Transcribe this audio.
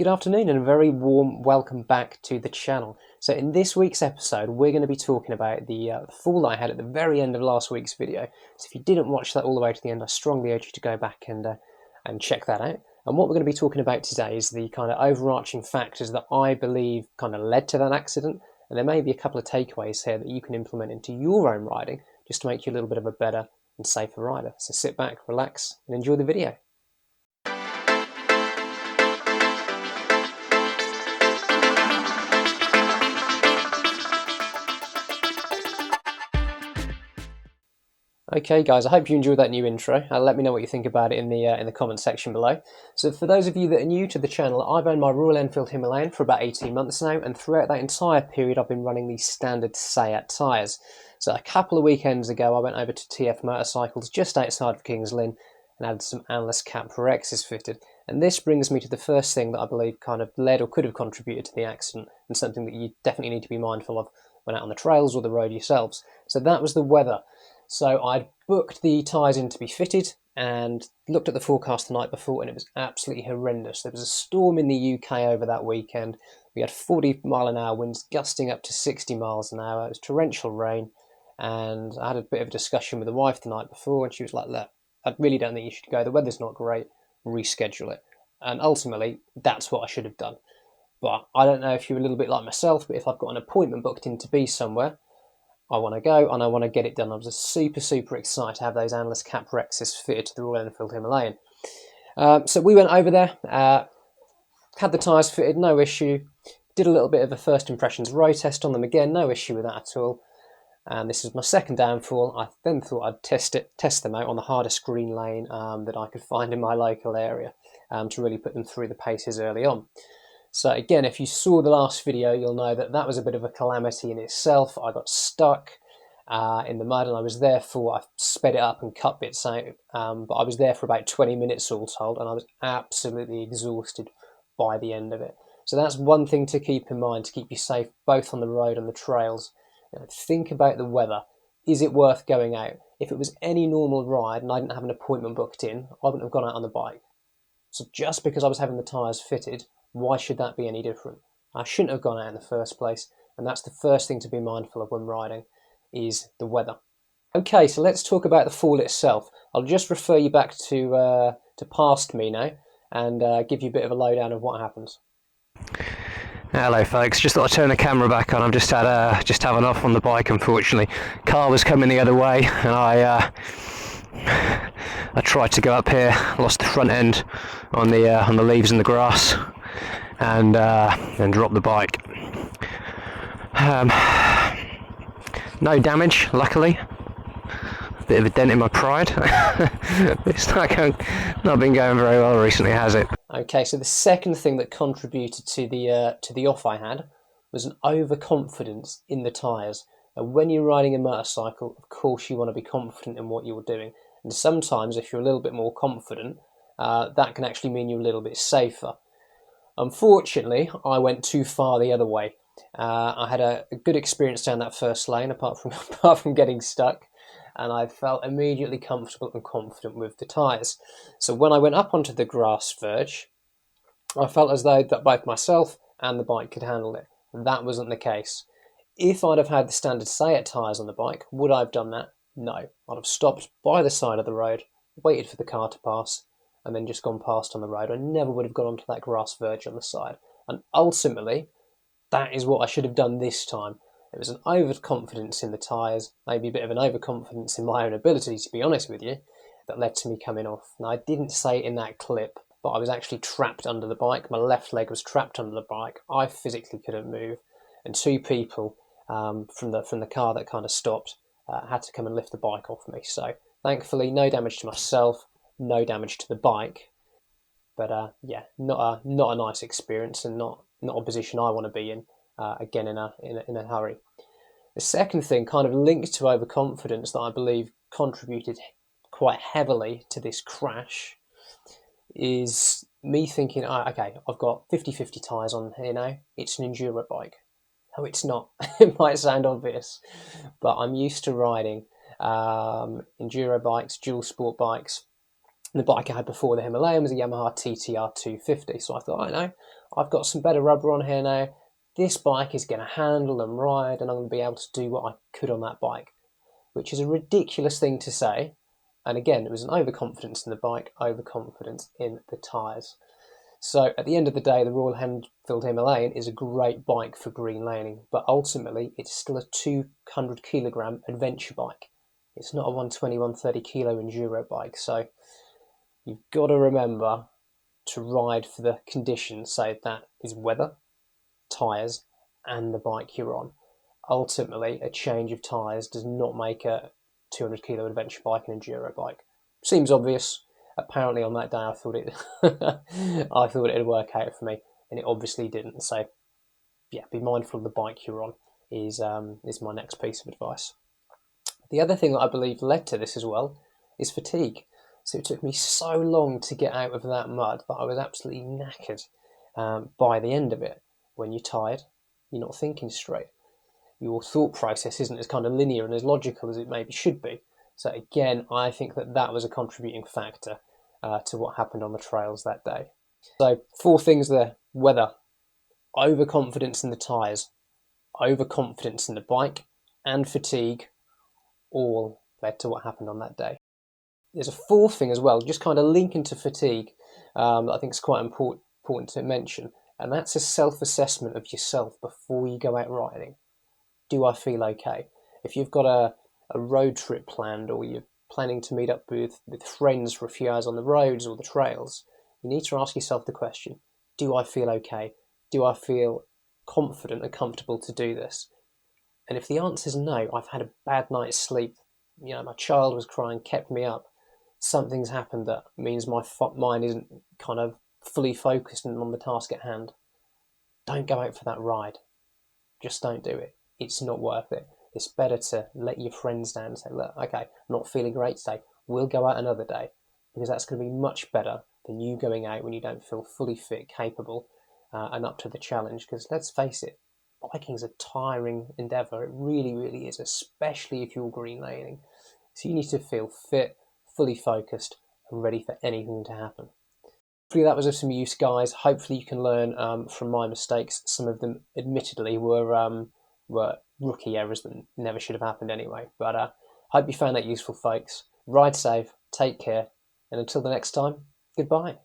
Good afternoon and a very warm welcome back to the channel. So in this week's episode we're going to be talking about the fall that I had at the very end of last week's video. So if you didn't watch that all the way to the end, I strongly urge you to go back and check that out. And what we're going to be talking about today is the kind of overarching factors that I believe kind of led to that accident. And there may be a couple of takeaways here that you can implement into your own riding just to make you a little bit of a better and safer rider. So sit back, relax and enjoy the video. Okay guys, I hope you enjoyed that new intro. Let me know what you think about it in the comment section below. So for those of you that are new to the channel, I've owned my Royal Enfield Himalayan for about 18 months now, and throughout that entire period I've been running these standard Sayat tyres. So a couple of weekends ago I went over to TF Motorcycles just outside of Kings Lynn and had some Analyst Cap Rexes fitted. And this brings me to the first thing that I believe kind of led or could have contributed to the accident, and something that you definitely need to be mindful of when out on the trails or the road yourselves. So that was the weather. So I'd booked the tyres in to be fitted and looked at the forecast the night before, and it was absolutely horrendous. There was a storm in the UK over that weekend. We had 40-mile-an-hour winds gusting up to 60 miles an hour. It was torrential rain, and I had a bit of a discussion with the wife the night before, and she was like, look, I really don't think you should go. The weather's not great. Reschedule it. And ultimately, that's what I should have done. But I don't know if you're a little bit like myself, but if I've got an appointment booked in to be somewhere, I want to go and I want to get it done. I was super excited to have those Analyst Cap Rexes fitted to the Royal Enfield Himalayan. So we went over there, had the tyres fitted, no issue. Did a little bit of a first impressions road test on them again, no issue with that at all. And this is my second downfall. I then thought I'd test them out on the hardest green lane that I could find in my local area to really put them through the paces early on. So again, if you saw the last video, you'll know that that was a bit of a calamity in itself. I got stuck in the mud, and I sped it up and cut bits out, but I was there for about 20 minutes all told, and I was absolutely exhausted by the end of it. So that's one thing to keep in mind to keep you safe both on the road and the trails. Think about the weather. Is it worth going out? If it was any normal ride and I didn't have an appointment booked in, I wouldn't have gone out on the bike. So just because I was having the tyres fitted, why should that be any different? I shouldn't have gone out in the first place, and that's the first thing to be mindful of when riding, is the weather. Okay, so let's talk about the fall itself. I'll just refer you back to past me now, and give you a bit of a lowdown of what happens. Hello folks, just thought I'd turn the camera back on. I've just had an off on the bike, unfortunately. Car was coming the other way, and I tried to go up here, lost the front end on the leaves and the grass, and dropped the bike. No damage, luckily. Bit of a dent in my pride. It's not been going very well recently, has it? Okay, so the second thing that contributed to the off I had was an overconfidence in the tyres. And when you're riding a motorcycle, of course you want to be confident in what you're doing. And sometimes if you're a little bit more confident, that can actually mean you're a little bit safer. Unfortunately, I went too far the other way. I had a good experience down that first lane, apart from getting stuck, and I felt immediately comfortable and confident with the tyres. So when I went up onto the grass verge, I felt as though that both myself and the bike could handle it. That wasn't the case. If I'd have had the standard Sayat tyres on the bike, would I have done that? No. I'd have stopped by the side of the road, waited for the car to pass, and then just gone past on the road. I never would have gone onto that grass verge on the side. And ultimately, that is what I should have done this time. It was an overconfidence in the tyres, maybe a bit of an overconfidence in my own ability, to be honest with you, that led to me coming off. Now, I didn't say it in that clip, but I was actually trapped under the bike. My left leg was trapped under the bike. I physically couldn't move. And two people from the car that kind of stopped had to come and lift the bike off me. So thankfully, no damage to myself, no damage to the bike. But yeah, not a nice experience, and not a position I want to be in. Again, in a hurry. The second thing, kind of linked to overconfidence, that I believe contributed quite heavily to this crash, is me thinking, okay, I've got 50-50 tyres on here now. It's an enduro bike. No, it's not. It might sound obvious, but I'm used to riding enduro bikes, dual sport bikes, And the bike I had before the Himalayan was a Yamaha TTR 250. So I thought, I know, I've got some better rubber on here now. This bike is going to handle and ride, and I'm going to be able to do what I could on that bike, which is a ridiculous thing to say. And again, it was an overconfidence in the bike, overconfidence in the tyres. So at the end of the day, the Royal Enfield Himalayan is a great bike for green laning, but ultimately it's still a 200 kilogram adventure bike. It's not a 120, 130 kilo enduro bike. So you've got to remember to ride for the conditions, so that is weather, tyres, and the bike you're on. Ultimately, a change of tyres does not make a 200 kilo adventure bike an enduro bike. Seems obvious. Apparently, on that day, I thought it, I thought it'd work out for me, and it obviously didn't. So, yeah, be mindful of the bike you're on. Is my next piece of advice. The other thing that I believe led to this as well is fatigue. So it took me so long to get out of that mud that I was absolutely knackered by the end of it. When you're tired, you're not thinking straight. Your thought process isn't as kind of linear and as logical as it maybe should be. So again, I think that was a contributing factor to what happened on the trails that day. So 4 things there: weather, overconfidence in the tyres, overconfidence in the bike, and fatigue all led to what happened on that day. There's a 4th thing as well, just kind of linking to fatigue, that I think is quite important to mention, and that's a self-assessment of yourself before you go out riding. Do I feel okay? If you've got a road trip planned, or you're planning to meet up with friends for a few hours on the roads or the trails, you need to ask yourself the question, do I feel okay? Do I feel confident and comfortable to do this? And if the answer is no, I've had a bad night's sleep, my child was crying, kept me up, something's happened that means my mind isn't kind of fully focused and on the task at hand, don't go out for that ride. Just don't do it. It's not worth it. It's better to let your friends down and say, look, okay, I'm not feeling great today. We'll go out another day, because that's going to be much better than you going out when you don't feel fully fit, capable, and up to the challenge. Because let's face it, biking is a tiring endeavour. It really, really is, especially if you're green laning. So you need to feel fit, fully focused, and ready for anything to happen. Hopefully that was of some use, guys. Hopefully you can learn from my mistakes. Some of them, admittedly, were rookie errors that never should have happened anyway. But hope you found that useful, folks. Ride safe, take care, and until the next time, goodbye.